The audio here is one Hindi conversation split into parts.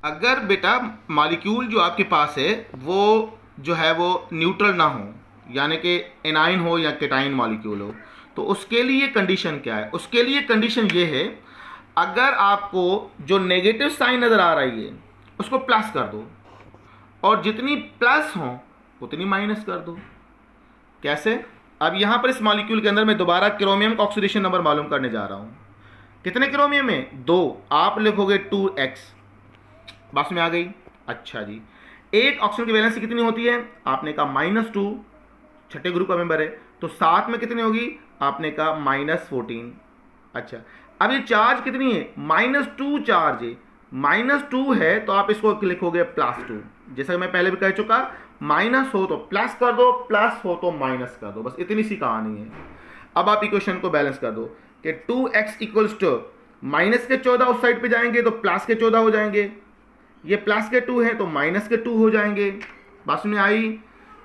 अगर बेटा मॉलिक्यूल जो आपके पास है वो जो है वो न्यूट्रल ना हो, यानी कि एनाइन हो या केटाइन मॉलिक्यूल हो, तो उसके लिए कंडीशन क्या है? उसके लिए कंडीशन ये है, अगर आपको जो नेगेटिव साइन नज़र आ रही है उसको प्लस कर दो, और जितनी प्लस हो उतनी माइनस कर दो। कैसे? अब यहाँ पर इस मॉलिक्यूल के अंदर मैं दोबारा क्रोमियम का ऑक्सीडेशन नंबर मालूम करने जा रहा हूँ। कितने क्रोमियम है? 2। आप लिखोगे 2x। बात में आ गई? अच्छा जी। एक ऑक्सीजन की वैलेंसी कितनी होती है? आपने कहा -2, छठे ग्रुप का मेंबर है, तो साथ में कितनी होगी? आपने कहा -14। अच्छा, अब ये चार्ज कितनी है? -2 चार्ज है। -2 है तो आप इसको लिखोगे +2। जैसा कि मैं पहले भी कह चुका, माइनस हो तो प्लस कर दो, प्लस हो तो माइनस कर दो, बस इतनी सी कहानी है। अब आप इक्वेशन को बैलेंस कर दो कि 2x इक्वल्स टू माइनस के 14 उस साइड पे जाएंगे तो प्लस के 14 हो जाएंगे, ये प्लस के 2 है तो माइनस के 2 हो जाएंगे। बात में आई?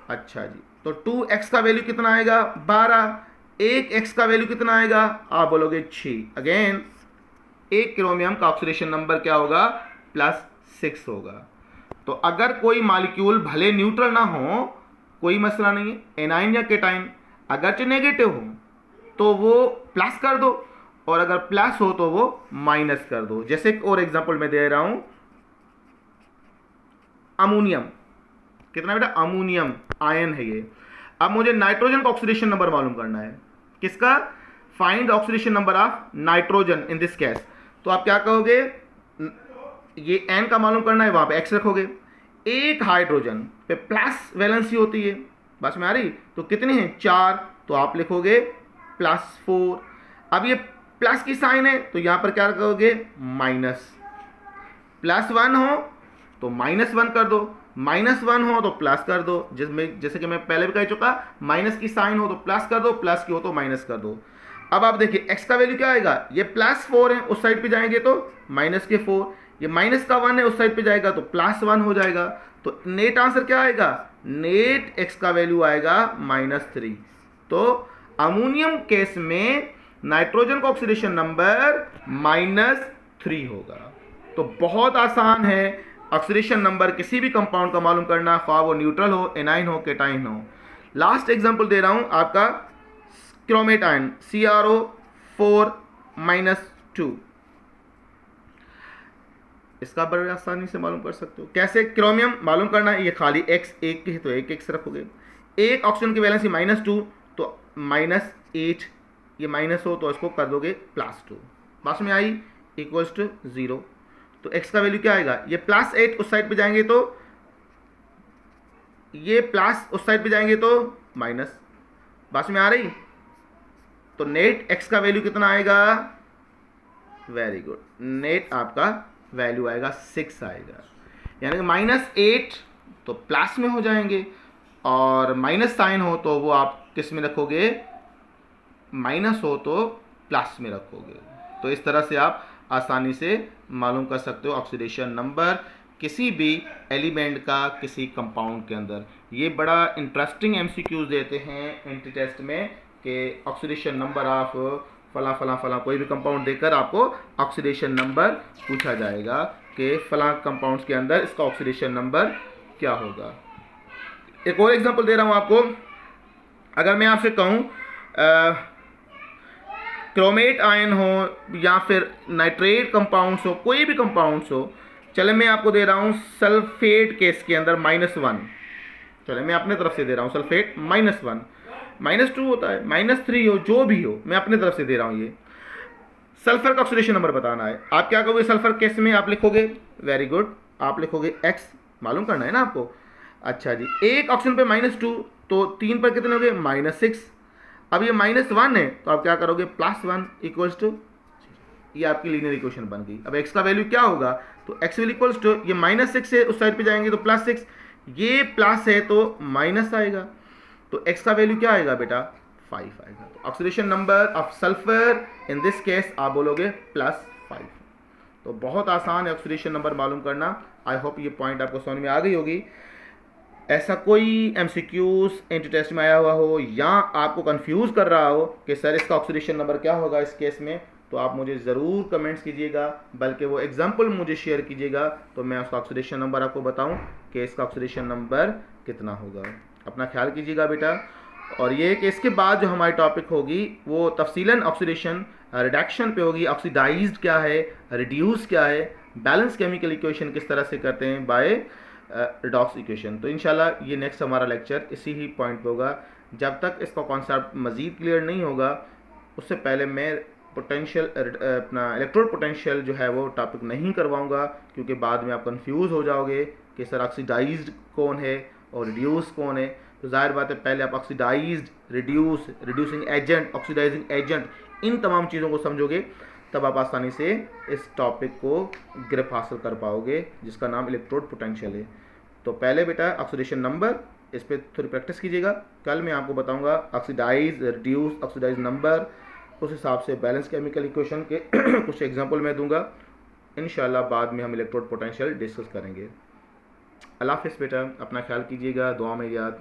अच्छा जी, तो 2x का वैल्यू कितना आएगा? 12। 1x का वैल्यू कितना आएगा? आप बोलोगे 6। अगेन एक क्रोमियम का ऑक्सीडेशन नंबर क्या होगा? +6 होगा। तो अगर कोई मॉलिक्यूल भले न्यूट्रल ना हो, कोई मसला नहीं है, एनाइन या केटाइन, अगरचे नेगेटिव हो तो वो प्लस कर दो, और अगर प्लस हो तो वो माइनस कर दो। जैसे एक और एग्जांपल मैं दे रहा हूं, अमोनियम। कितना बेटा? अमोनियम आयन है ये। अब मुझे नाइट्रोजन का ऑक्सीडेशन नंबर मालूम करना है। किसका? Find oxidation number of nitrogen in this case. तो आप क्या कहोगे? ये n का मालूम करना है, वहां पे x रखोगे। एक हाइड्रोजन पे प्लस वैलेंसी होती है, बस में आ रही? तो कितने हैं? 4, तो आप लिखोगे +4। अब ये प्लस की साइन है तो यहां पर क्या कहोगे? माइनस। +1 हो तो -1 कर दो, -1 हो तो प्लस कर दो, जिसमें जैसे कि मैं पहले भी कह चुका, माइनस की साइन हो तो प्लस कर दो, प्लस की हो तो माइनस कर दो। अब आप देखिए x का वैल्यू क्या आएगा? ये +4 है, उस साइड पे जाएंगे तो -4, ये -1 है, उस साइड पे जाएगा तो +1 हो जाएगा। तो नेट आंसर क्या आएगा? नेट x का वैल्यू आएगा -3। तो अमोनियम केस में नाइट्रोजन का ऑक्सीडेशन नंबर -3 होगा। तो बहुत आसान है ऑक्सीडेशन नंबर किसी भी कंपाउंड का मालूम करना, ख्वाह वो न्यूट्रल हो, एनाइन हो, केटाइन हो। लास्ट एग्जांपल दे रहा हूं आपका, क्रोमेट आयन CrO4-2। इसका बड़े आसानी से मालूम कर सकते हो। कैसे क्रोमियम मालूम करना है? ये खाली x एक है तो एक रखोगे। एक ऑक्सीजन की वैलेंसी -2 तो -8, ये माइनस हो तो इसको कर दोगे +2। बात में आई? Equals to 0। तो x का वैल्यू क्या आएगा? ये +8 उस साइड पे जाएंगे तो, ये प्लस उस साइड पे जाएंगे तो माइनस। बात में आ रही? तो नेट x का वैल्यू कितना आएगा? वेरी गुड, नेट आपका वैल्यू आएगा 6 आएगा। यानी कि -8 तो प्लस में हो जाएंगे, और माइनस साइन हो तो वो आप किस में रखोगे? माइनस हो तो प्लस में रखोगे। तो इस तरह से आप आसानी से मालूम कर सकते हो ऑक्सीडेशन नंबर किसी भी एलिमेंट का किसी कंपाउंड के अंदर। ये बड़ा इंटरेस्टिंग एमसीक्यूज देते हैं एंट्री टेस्ट में कि ऑक्सीडेशन नंबर ऑफ फला फला फला, कोई भी कंपाउंड देकर आपको ऑक्सीडेशन नंबर पूछा जाएगा कि फला कंपाउंड्स के अंदर इसका ऑक्सीडेशन नंबर क्या होगा। एक और एग्जांपल दे रहा हूं आपको। अगर मैं आपसे कहूं क्रोमेट आयन हो या फिर नाइट्रेट कंपाउंड्स हो, कोई भी कंपाउंड्स हो, चले मैं आपको दे रहा हूं सल्फेट केस के अंदर -1। चले मैं अपने तरफ से दे रहा हूं सल्फेट -1, -2 होता है, -3 हो, जो भी हो, मैं अपने तरफ से दे रहा हूं। ये सल्फर का ऑक्सीडेशन नंबर बताना है। आप क्या कहोगे सल्फर केस में? आप लिखोगे, वेरी गुड, आप लिखोगे x, मालूम करना है ना आपको। अच्छा जी, एक ऑप्शन पे -2 तो 3 पर कितने हो गए? -6। अब ये -1 है तो आप क्या करोगे? +1 इक्वल्स टू, ये आपकी लीनियर इक्वेशन बन गई। अब x का वैल्यू क्या होगा? तो x विल इक्वल्स टू, ये -6 है, उस साइड पे जाएंगे तो +6, ये प्लस है तो माइनस आएगा। तो x का वैल्यू क्या आएगा बेटा? 5 आएगा। तो oxidation number of sulphur in this case आप बोलोगे +5। तो बहुत आसान है ऑक्सीडेशन नंबर मालूम करना। आई होप ये पॉइंट आपको समझ में आ गई होगी। ऐसा कोई एमसीक्यूज एंट्री टेस्ट में आया हुआ हो या आपको कंफ्यूज कर रहा हो कि सर इसका ऑक्सीडेशन नंबर क्या होगा इस केस में, तो आप मुझे ज़रूर कमेंट्स कीजिएगा, बल्कि वो एग्जाम्पल मुझे शेयर कीजिएगा तो मैं उसका ऑक्सीडेशन नंबर आपको बताऊं कि इसका ऑक्सीडेशन नंबर कितना होगा। अपना ख्याल कीजिएगा बेटा। और ये कि इसके बाद जो हमारी टॉपिक होगी वो तफसीलन ऑक्सीडेशन रिडक्शन पे होगी। ऑक्सीडाइज्ड क्या है, रिड्यूस क्या है, बैलेंस केमिकल इक्वेशन किस तरह से करते हैं बाय रिडॉक्स इक्वेशन। तो इंशाल्लाह ये नेक्स्ट हमारा लेक्चर इसी ही पॉइंट पे होगा। जब तक इसका कॉन्सेप्ट मज़ीद क्लियर नहीं होगा उससे पहले मैं पोटेंशियल अपना इलेक्ट्रोड पोटेंशियल जो है वो टॉपिक नहीं करवाऊंगा, क्योंकि बाद में आप कंफ्यूज हो जाओगे कि सर ऑक्सीडाइज्ड कौन है और रिड्यूस कौन है। तो जाहिर बात है पहले आप oxidized, reduce, reducing agent, oxidizing agent, इन तमाम चीज़ों को समझोगे तब आप आसानी से इस टॉपिक को ग्रिप हासिल कर पाओगे जिसका नाम इलेक्ट्रोड पोटेंशियल है। तो पहले बेटा ऑक्सीडेशन नंबर, इस पर थोड़ी प्रैक्टिस कीजिएगा। कल मैं आपको बताऊंगा ऑक्सीडाइज, रिड्यूस, ऑक्सीडाइज नंबर, उस हिसाब से बैलेंस केमिकल इक्वेशन के कुछ एग्जांपल मैं दूंगा। इंशाल्लाह बाद में हम इलेक्ट्रोड पोटेंशियल डिस्कस करेंगे। अल्लाह हाफ़िज़ बेटा, अपना ख्याल कीजिएगा, दुआ में याद।